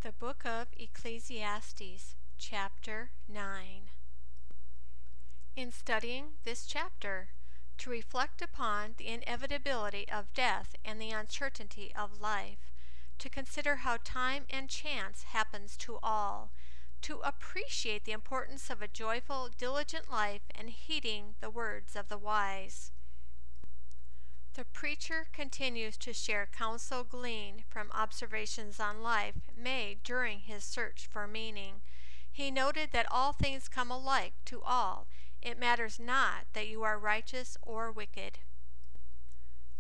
The book of Ecclesiastes, Chapter 9. In studying this chapter, to reflect upon the inevitability of death and the uncertainty of life, to consider how time and chance happens to all, to appreciate the importance of a joyful, diligent life, and heeding the words of the wise. The preacher continues to share counsel gleaned from observations on life made during his search for meaning. He noted that all things come alike to all. It matters not that you are righteous or wicked.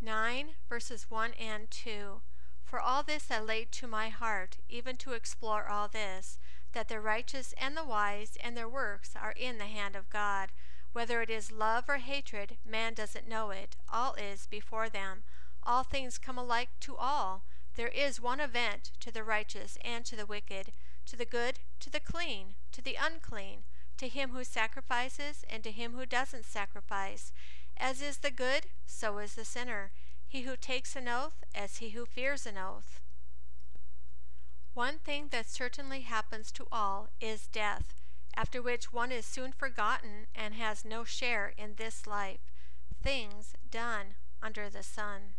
9 verses 1 and 2. For all this I laid to my heart, even to explore all this, that the righteous and the wise and their works are in the hand of God. Whether it is love or hatred, man doesn't know it. All is before them. All things come alike to all. There is one event to the righteous and to the wicked, to the good, to the clean, to the unclean, to him who sacrifices and to him who doesn't sacrifice. As is the good, so is the sinner. He who takes an oath, as he who fears an oath. One thing that certainly happens to all is death, after which one is soon forgotten and has no share in this life. Things done under the sun.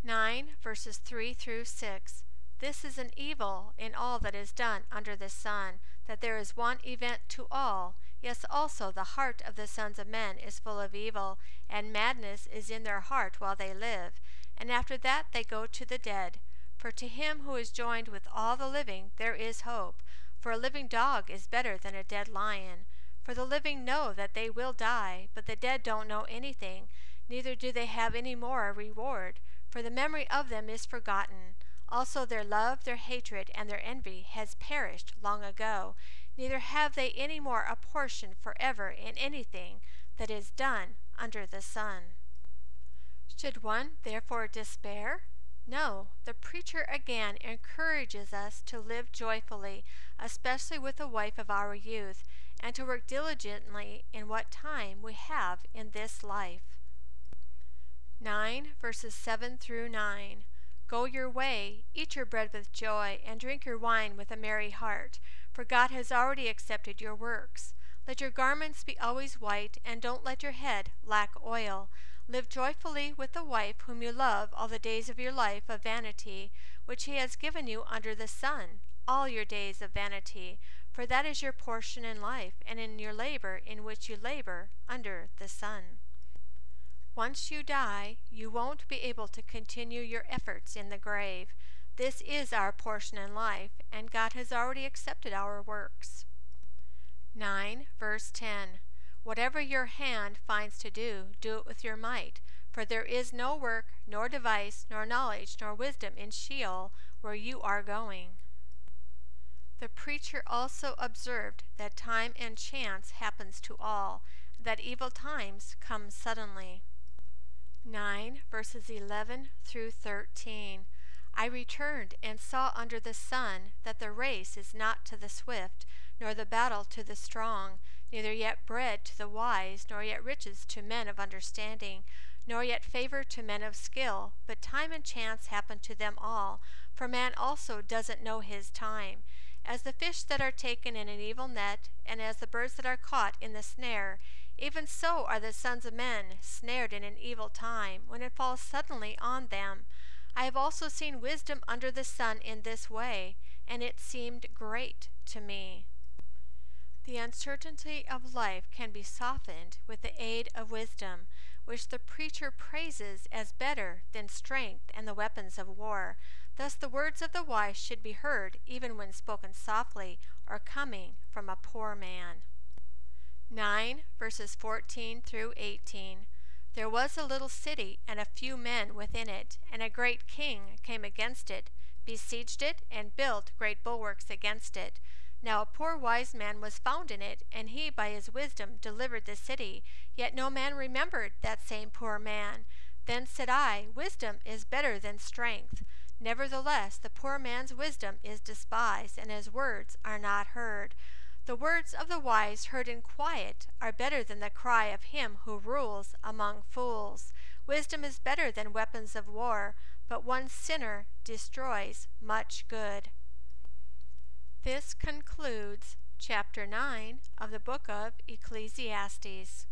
9 verses 3 through 6. This is an evil in all that is done under the sun, that there is one event to all. Yes, also the heart of the sons of men is full of evil, and madness is in their heart while they live. And after that they go to the dead. For to him who is joined with all the living there is hope. For a living dog is better than a dead lion. For the living know that they will die, but the dead don't know anything, neither do they have any more a reward, for the memory of them is forgotten. Also their love, their hatred, and their envy has perished long ago, neither have they any more a portion forever in anything that is done under the sun. Should one therefore despair? No, the preacher again encourages us to live joyfully, especially with the wife of our youth, and to work diligently in what time we have in this life. 9 verses 7 through 9. Go your way, eat your bread with joy, and drink your wine with a merry heart, for God has already accepted your works. Let your garments be always white, and don't let your head lack oil. Live joyfully with the wife whom you love all the days of your life of vanity, which he has given you under the sun, all your days of vanity, for that is your portion in life, and in your labor in which you labor under the sun. Once you die, you won't be able to continue your efforts in the grave. This is our portion in life, and God has already accepted our works. 9 verse 10. Whatever your hand finds to do, do it with your might, for there is no work, nor device, nor knowledge, nor wisdom in Sheol, where you are going. The preacher also observed that time and chance happens to all, that evil times come suddenly. 9 verses 11 through 13. I returned and saw under the sun that the race is not to the swift, nor the battle to the strong, neither yet bread to the wise, nor yet riches to men of understanding, nor yet favor to men of skill, but time and chance happen to them all, for man also doesn't know his time. As the fish that are taken in an evil net, and as the birds that are caught in the snare, even so are the sons of men snared in an evil time, when it falls suddenly on them. I have also seen wisdom under the sun in this way, and it seemed great to me. The uncertainty of life can be softened with the aid of wisdom, which the preacher praises as better than strength and the weapons of war. Thus the words of the wise should be heard even when spoken softly or coming from a poor man. 9 verses 14 through 18. There was a little city and a few men within it, and a great king came against it, besieged it, and built great bulwarks against it. Now a poor wise man was found in it, and he by his wisdom delivered the city. Yet no man remembered that same poor man. Then said I, Wisdom is better than strength. Nevertheless, the poor man's wisdom is despised, and his words are not heard. The words of the wise heard in quiet are better than the cry of him who rules among fools. Wisdom is better than weapons of war, but one sinner destroys much good. This concludes chapter 9 of the book of Ecclesiastes.